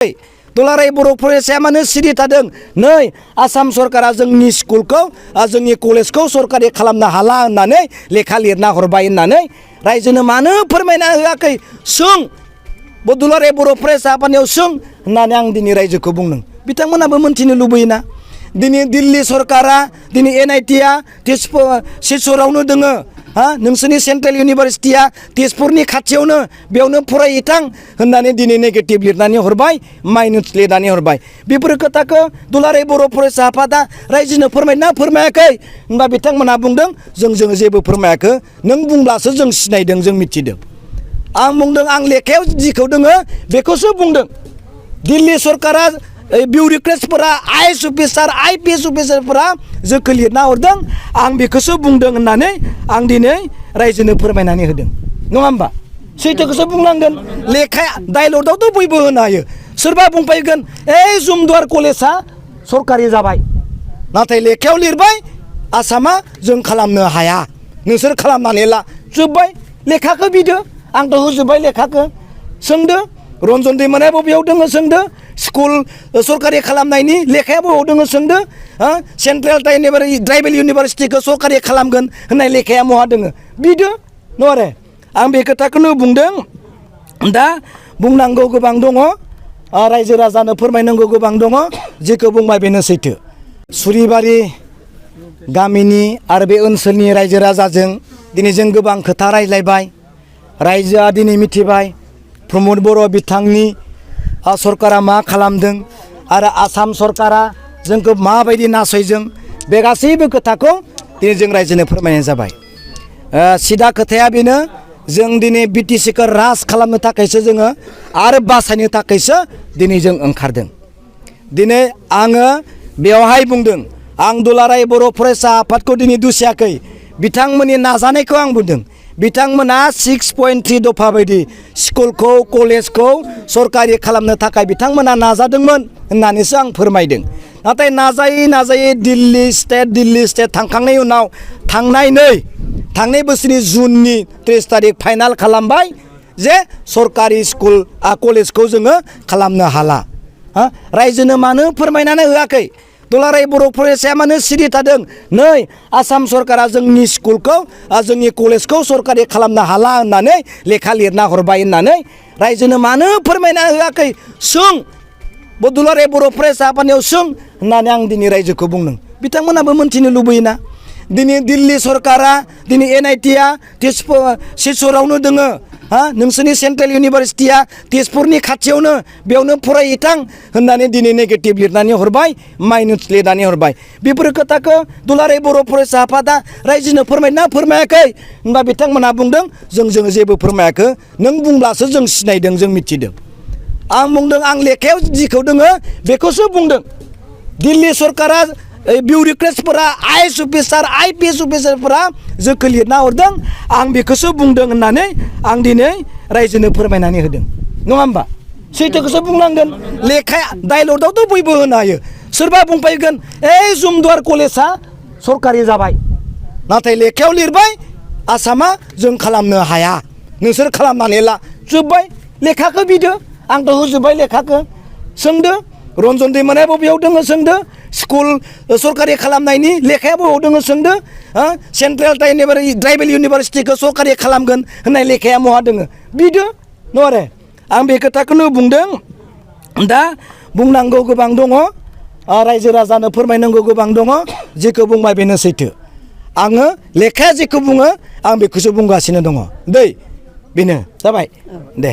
दुलाराय बर' फरायसाया मानो सिरि थादों नै आसाम सरकारा जोंनि स्कुलखौ जोंनि कलेजखौ सरकारि खालामनो हाला होननानै लेखा लिरना हरबाय होननानै रायजोनो मानो फोरमायना होआखै सों दुलाराय बर' फरायसा आफादनियाव सों होननानै आं दिनै रायजोखौ बुंदों। बिथांमोनाबो मोनथिनो लुबैयोना दिनै दिल्ली सरकारा दिनै NIT-आ सिलचरावनो दोङो नोंसोरनि सेन्ट्रेल इउनिभारसिटिया तेजपुरनि खाथियावनो बेयावनो फरायहैथां होननानै दिनै नेगेटिभ लिरनानै हरबाय माइनास लिरनानै हरबाय। बेफोर खोथाखौ दुलाराय बर' फरायसा आफादा रायजोनो फोरमायना फोरमायाखै होनबा बिथांमोनहा बुंदों जों जेबो फोरमायाखै नों बुंब्लासो जों सिनायदों जों मिथिदों। आं बुंदों आं लेखायाव जिखौ दोङो बेखौसो बुंदों। दिल्ली सरकारा बिउरोक्रेट्सफोरा IAS अफिसार IPS अफिसारफोरा जोंखौ लिरना हरदों आं बेखौसो बुंदों होननानै आं दिनै रायजोनो फोरमायनानै होदों नङा होमबा सैथोखौसो बुंनांगोन। लेखाया डायलगआवथ' बयबो होनो हायो सोरबा बुंफैगोन जुमदुवार कलेजआ सरकारि जाबाय नाथाय लेखायाव लिरबाय आसामा जों खालामनो हाया नोंसोर खालामनानै ला जोब्बाय लेखाखौ बिदो आंथ' होजोब्बाय लेखाखौ सोंदो रन्जन दैमारिया बबेयाव दङ सोंदो स्कुल सरकारि खालामनायनि लेखाया बबेयाव दङ सोंदो सेन्ट्रेल ट्राइबेल इउनिभारसिटिखौ सरकारि खालामगोन होननाय लेखाया बहा दङ बिदो नङा आं बे खोथाखौनो बुंदों। दा बुंनांगौ गोबां दङ रायजो राजानो फोरमायनांगौ गोबां दङ जेखौ बुंबाय बेनो सैथो। सुरिबारि गामिनि आरो बे ओनसोलनि रायजो राजाजों दिनै जों गोबां खोथा रायज्लायबाय रायजोआ दिनै मिथिबाय प्रमद बर' बिथांनि सरकारा मा खालामदों आरो आसाम सरकारा जोंखौ माबायदि नासयदों बे गासैबो खोथाखौ दिनै जों रायजोनो फोरमायनाय जाबाय। सिदा खोथाया बेनो जों दिनै BTC-खौ राज खालामनो थाखायसो जोङो आरो बासायनो थाखायसो दिनै जों ओंखारदों। दिनै आङो बेवहाय बुंदों आं दुलाराय बर' फरायसा आफादखौ दिनै दुसियाखै बिथांमोननि नाजानायखौ आं बुंदों। बिथांमोना 6.3 दफा बायदि स्कुलखौ कलेजखौ सरकारि खालामनो थाखाय बिथांमोना नाजादोंमोन होननानैसो आं फोरमायदों। नाथाय नाजायै दिल्ली स्टेट थांखांनायनि उनाव थांनाय बोसोरनि जुननि 30 तारिख फाइनाल खालामबाय जे सरकारि स्कुल कलेजखौ जोङो खालामनो हाला। रायजोनो मानो फोरमायनानै होआखै दुलाराय बर' फरायसाया मानो सिरि थादों नै आसाम सरकारा जोंनि स्कुलखौ जोंनि कलेजखौ सरकारि खालामनो हाला होननानै लेखा लिरना हरबाय होननानै रायजोनो मानो फोरमायना होआखै सों दुलाराय बर' फरायसा आफादनियाव सों होननानै आं दिनै रायजोखौ बुंदों। बिथांमोनाबो मोनथिनो लुबैयोना दिनै दिल्ली सरकारा दिनै NIT-आ सिलचरावनो दोङो नोंसोरनि सेन्ट्रेल इउनिभारसिटिया तेजपुरनि खाथियावनो बेयावनो फरायहैथां होननानै दिनै नेगेटिभ लिरनानै हरबाय माइनास लिरनानै हरबाय। बेफोर खोथाखौ दुलाराय बर' फरायसा आफादा रायजोनो फोरमायना फोरमायाखै होनबा बिथांमोनहा बुंदों जों जेबो फोरमायाखै नों बुंब्लासो जों सिनायदों जों मिथिदों। आं बुंदों आं लेखायाव जिखौ दोङो बेखौसो बुंदों। दिल्ली सरकारा बिउरोक्रेट्सफोरा IAS अफिसार IPS अफिसारफोरा जोंखौ लिरना हरदों आं बेखौसो बुंदों होननानै आं दिनै रायजोनो फोरमायनानै होदों नङा होमबा सैथोखौसो बुंनांगोन। लेखाया डायलगआवथ' बयबो होनो हायो सोरबा बुंफैगोन जुमदुवार कलेजआ सरकारि जाबाय नाथाय लेखायाव लिरबाय आसामा जों खालामनो हाया नोंसोर खालामनानै ला जोब्बाय लेखाखौ बिदो आंथ' होजोब्बाय लेखाखौ सोंदो रन्जन दैमारिया बबेयाव दङ सोंदो स्कुल सरकारि खालामनायनि लेखाया बबेयाव दङ सोंदो सेन्ट्रेल ट्राइबेल इउनिभारसिटिखौ सरकारि खालामगोन होननाय लेखाया बहा दङ बिदो नङा आं बे खोथाखौनो बुंदों। दा बुंनांगौ गोबां दङ रायजो राजानो फोरमायनांगौ गोबां दङ जेखौ बुंबाय बेनो सैथो। आङो लेखाया जेखौ बुङो आं बेखौसो बुंगासिनो दङ दै बेनो जाबाय दे।